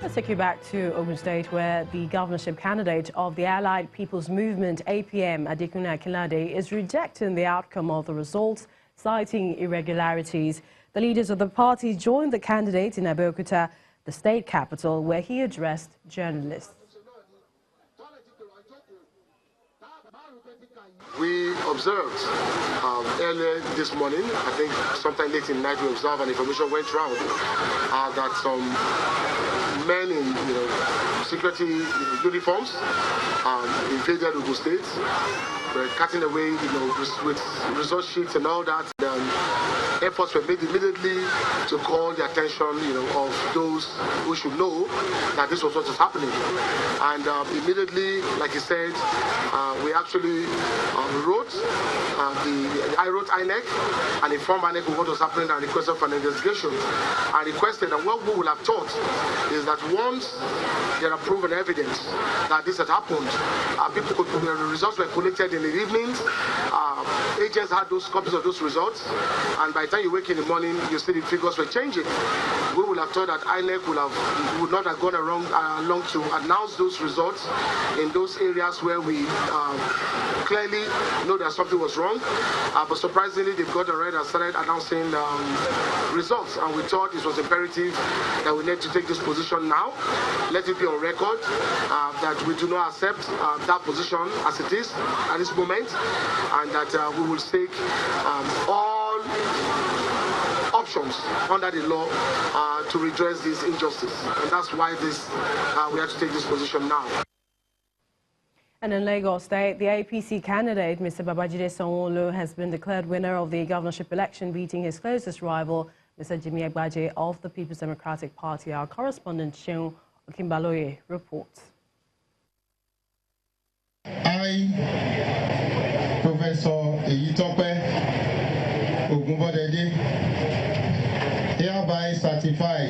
Let's take you back to Ogun State, where the governorship candidate of the Allied People's Movement, APM, Adekunle Akinlade, is rejecting the outcome of the results, citing irregularities. The leaders of the party joined the candidate in Abeokuta, the state capital, where he addressed journalists. We observed earlier this morning, I think sometime late in the night, we observed and information went round that some men in security uniforms invaded Ogun State, were cutting away with result sheets and all that. Efforts were made immediately to call the attention of those who should know that this was what was happening. And immediately, like he said, we actually I wrote INEC and informed INEC of what was happening and requested for an investigation. And requested, and what we would have thought is that once there are proven evidence that this had happened, the results were collected in the evenings. Agents had those copies of those results, and by the time you wake in the morning, you see the figures were changing. We would have thought that INEC would not have gone along to announce those results in those areas where we clearly know that something was wrong. But surprisingly, they've got already and started announcing results, and we thought it was imperative that we need to take this position now. Let it be on record that we do not accept that position as it is at this moment, and that we will take all options under the law to redress this injustice. And that's why we have to take this position now. And in Lagos State, the APC candidate, Mr. Babajide Sanwo-Olu, has been declared winner of the governorship election, beating his closest rival, Mr. Jimmy Agbaje of the People's Democratic Party. Our correspondent, Seun Okinbaloye, reports. I, Professor Eyitope Ogunbodede, hereby certify,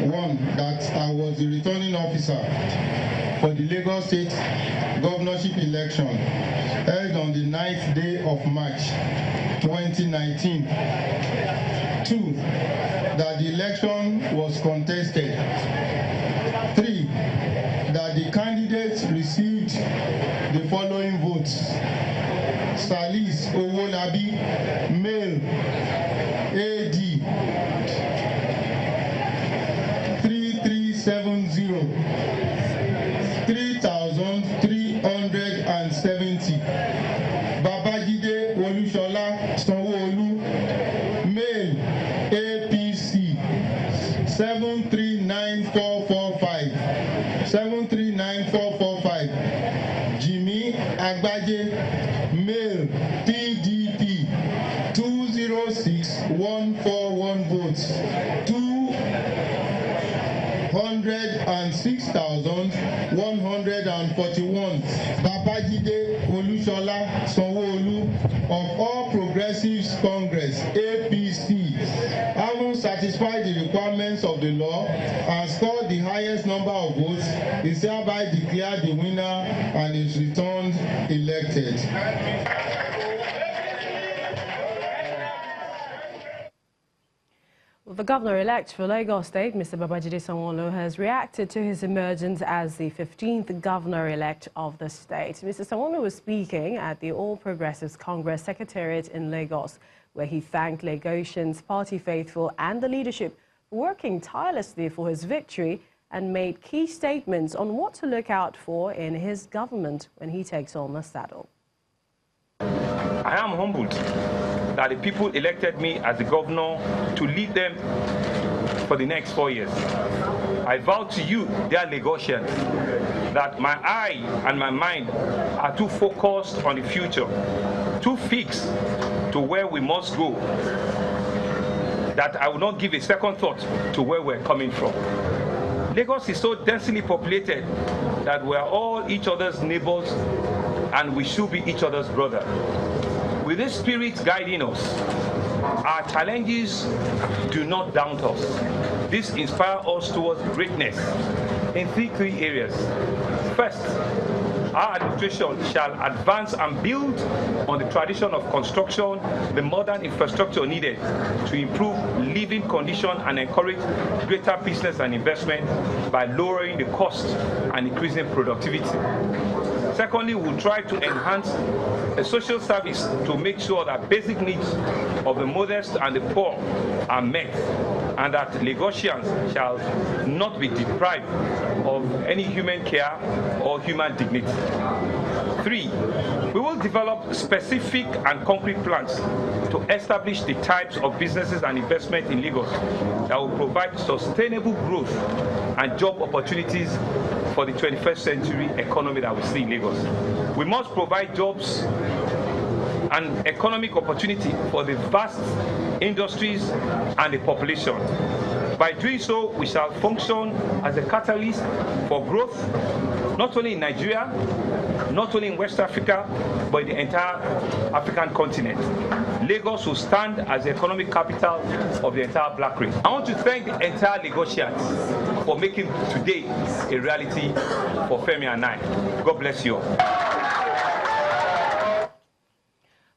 one, that I was the returning officer for the Lagos State governorship election held on the 9th day of March 2019. Two, that the election was contested. Three, that the candidates received the following votes: Salis Owolabi, male, AD 3370, 3,370. Babajide Olushola Sanwo-Olu, male, APC 739445, 739445. Jimmy Agbaje, male, PDP 206141 votes, 206,141. Babajide Olushola Sanwo-Olu of All Progressives Congress, APC, having satisfied the requirements of the law and scored the highest number of votes, is hereby declared the winner and is returned elected. Well, the governor-elect for Lagos State, Mr. Babajide Sanwo-Olu, has reacted to his emergence as the 15th governor-elect of the state. Mr. Sanwo-Olu was speaking at the All Progressives Congress Secretariat in Lagos, where he thanked Lagosians, party faithful and the leadership for working tirelessly for his victory, and made key statements on what to look out for in his government when he takes on the saddle. I am humbled that the people elected me as the governor to lead them for the next 4 years. I vow to you, dear Lagosians, that my eye and my mind are too focused on the future, too fixed to where we must go, that I will not give a second thought to where we're coming from. Lagos is so densely populated that we are all each other's neighbors and we should be each other's brother. With this spirit guiding us, our challenges do not daunt us. This inspires us towards greatness in three areas. First, our administration shall advance and build on the tradition of construction, the modern infrastructure needed to improve living conditions and encourage greater business and investment by lowering the cost and increasing productivity. Secondly, we'll try to enhance a social service to make sure that basic needs of the modest and the poor are met, and that Lagosians shall not be deprived of any human care or human dignity. 3, we will develop specific and concrete plans to establish the types of businesses and investment in Lagos that will provide sustainable growth and job opportunities for the 21st century economy that we see in Lagos. We must provide jobs and economic opportunity for the vast industries and the population. By doing so, we shall function as a catalyst for growth, not only in Nigeria, not only in West Africa, but in the entire African continent. Lagos will stand as the economic capital of the entire Black race. I want to thank the entire Lagosians for making today a reality for Femi and I. God bless you all.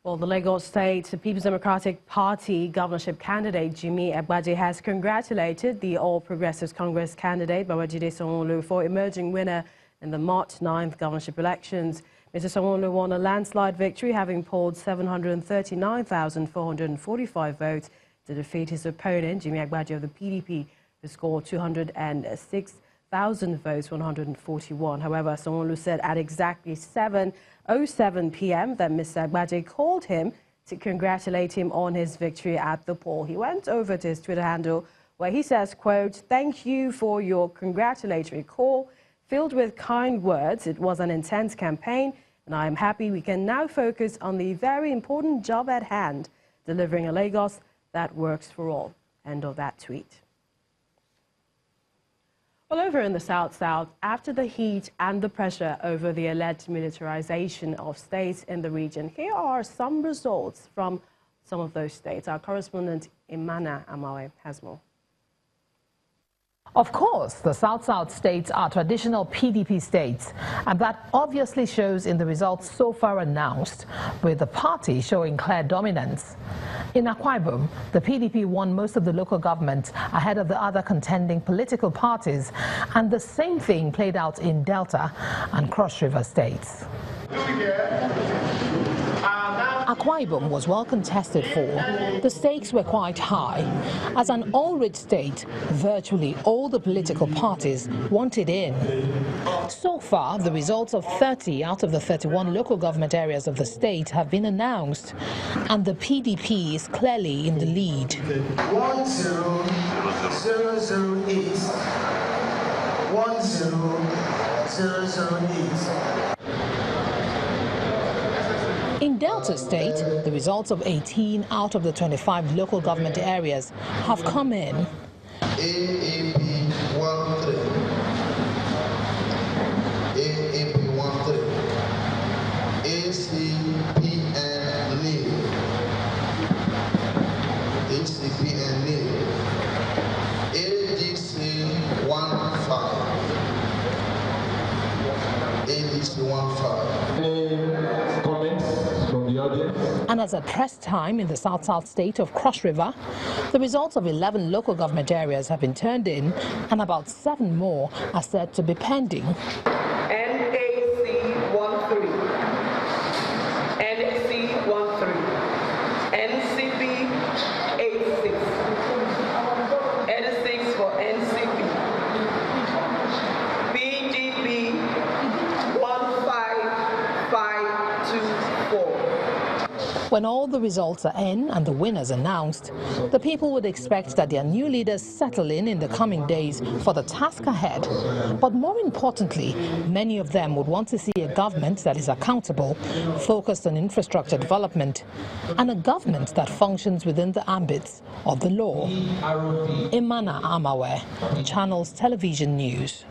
Well, the Lagos State People's Democratic Party governorship candidate Jimmy Agbaje has congratulated the All Progressives Congress candidate Babajide Sanwo-Olu for emerging winner in the March 9th governorship elections. Mr. Sanwo-Olu won a landslide victory, having polled 739,445 votes to defeat his opponent, Jimmy Agbaje of the PDP, who scored 206,000 votes, 141. However, Sanwo-Olu said at exactly 7:07 p.m. that Mr. Agbaje called him to congratulate him on his victory at the poll. He went over to his Twitter handle where he says, quote, "Thank you for your congratulatory call. Filled with kind words, it was an intense campaign, and I am happy we can now focus on the very important job at hand, delivering a Lagos that works for all." End of that tweet. Well, over in the South, after the heat and the pressure over the alleged militarization of states in the region, here are some results from some of those states. Our correspondent Imana Amawe has more. Of course, the South states are traditional PDP states, and that obviously shows in the results so far announced, with the party showing clear dominance. In Akwa Ibom, the PDP won most of the local government ahead of the other contending political parties, and the same thing played out in Delta and Cross River states. Akwa Ibom was well contested for. The stakes were quite high. As an all-red state, virtually all the political parties wanted in. So far, the results of 30 out of the 31 local government areas of the state have been announced, and the PDP is clearly in the lead. 10008. 10008. In Delta State, the results of 18 out of the 25 local government areas have come in. AAP 13. AAP 13. ACPN lead. ACPN lead. ADC 15. ADC 15. And as at press time in the South state of Cross River, the results of 11 local government areas have been turned in, and about 7 more are said to be pending. NAC 13, NC 13, NCP 86, N6 for NCP, PDP 15524. When all the results are in and the winners announced, the people would expect that their new leaders settle in the coming days for the task ahead. But more importantly, many of them would want to see a government that is accountable, focused on infrastructure development, and a government that functions within the ambits of the law. Imana Amawe, Channels Television News.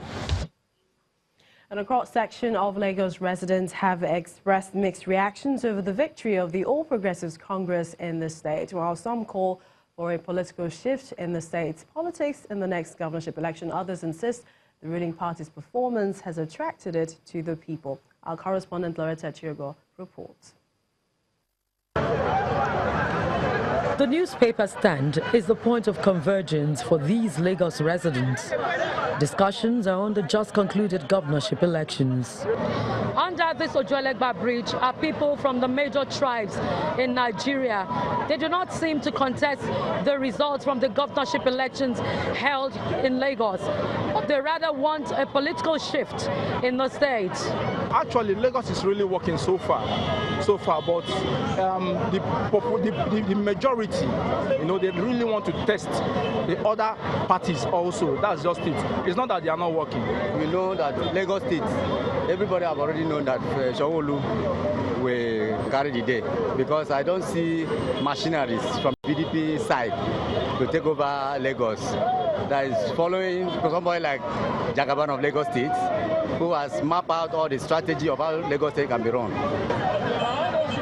And a cross-section of Lagos residents have expressed mixed reactions over the victory of the All Progressives Congress in the state, while some call for a political shift in the state's politics in the next governorship election. Others insist the ruling party's performance has attracted it to the people. Our correspondent Loretta Chiogo reports. The newspaper stand is the point of convergence for these Lagos residents. Discussions are on the just concluded governorship elections. Under this Ojuelegba Bridge are people from the major tribes in Nigeria. They do not seem to contest the results from the governorship elections held in Lagos. They rather want a political shift in the state. Actually, Lagos is really working so far, but the majority, they really want to test the other parties also. That's just it. It's not that they are not working. We know that Lagos State, everybody have already known that Sanwo-Olu will carry the day, because I don't see machineries from PDP side to take over Lagos. That is following somebody like Jagaban of Lagos State, who has mapped out all the strategy of how Lagos State can be run.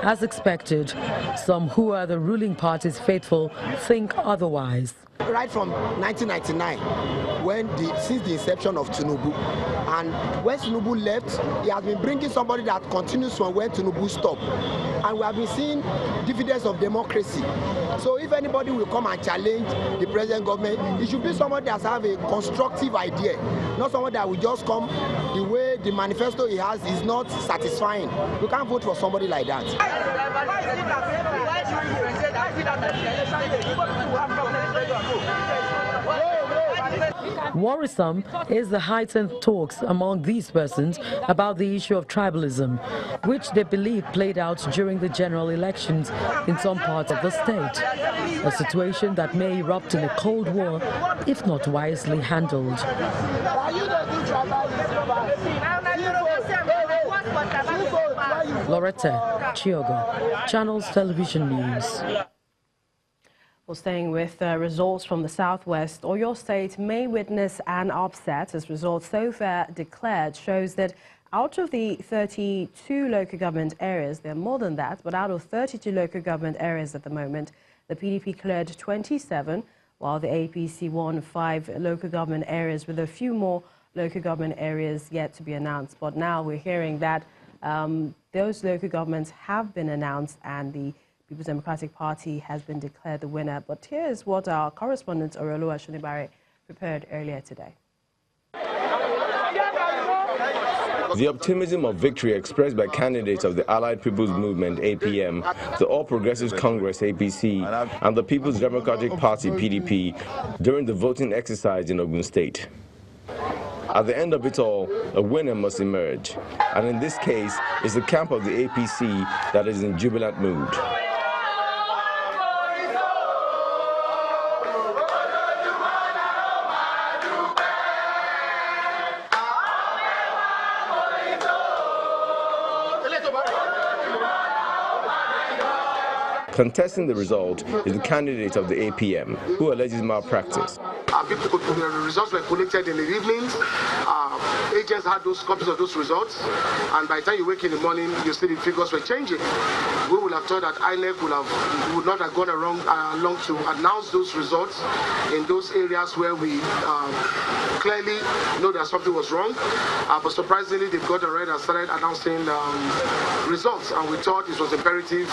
As expected, some who are the ruling party's faithful think otherwise. Right from 1999, since the inception of Tinubu, and when Tinubu left, he has been bringing somebody that continues from where Tinubu stopped. And we have been seeing dividends of democracy. So if anybody will come and challenge the present government, it should be somebody that has a constructive idea, not someone that will just come the way the manifesto he has is not satisfying. We can't vote for somebody like that. Worrisome is the heightened talks among these persons about the issue of tribalism, which they believe played out during the general elections in some parts of the state, a situation that may erupt in a cold war if not wisely handled. Loretta Chiogo, Channels Television News. Well, staying with results from the southwest, Oyo State may witness an upset as results so far declared shows that out of the 32 local government areas, there are more than that, but out of 32 local government areas at the moment, the PDP cleared 27, while the APC won 5 local government areas, with a few more local government areas yet to be announced. But now we're hearing that those local governments have been announced and the People's Democratic Party has been declared the winner. But here's what our correspondent Orolu Ashonibare prepared earlier today. The optimism of victory expressed by candidates of the Allied People's Movement, APM, the All Progressives Congress, APC, and the People's Democratic Party, PDP, during the voting exercise in Ogun State. At the end of it all, a winner must emerge, and in this case, it's the camp of the APC that is in jubilant mood. Contesting the result is the candidate of the APM, who alleges malpractice. The results were collected in the evenings. Agents had those copies of those results, and by the time you wake in the morning, you see the figures were changing. We would have thought that INEC would not have gone along to announce those results in those areas where we clearly know that something was wrong. But surprisingly, they've got ahead and started announcing results, and we thought it was imperative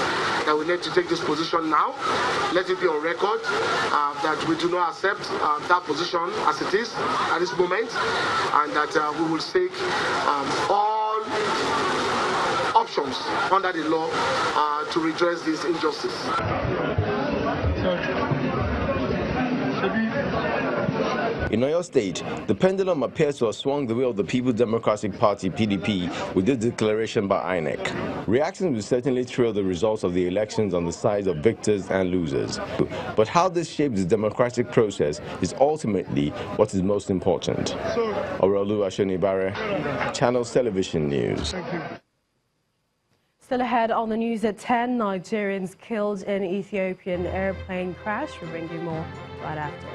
that we need to take this position now. Let it be on record that we do not accept that position as it is at this moment, and that we will take all options under the law to redress this injustice. In Oyo State, the pendulum appears to have swung the way of the People's Democratic Party, PDP, with this declaration by INEC. Reactions will certainly trail the results of the elections on the sides of victors and losers. But how this shapes the democratic process is ultimately what is most important. Orolu Ashonibare, Channels Television News. Still ahead on the news at 10, Nigerians killed in Ethiopian airplane crash. We'll bring you more right after.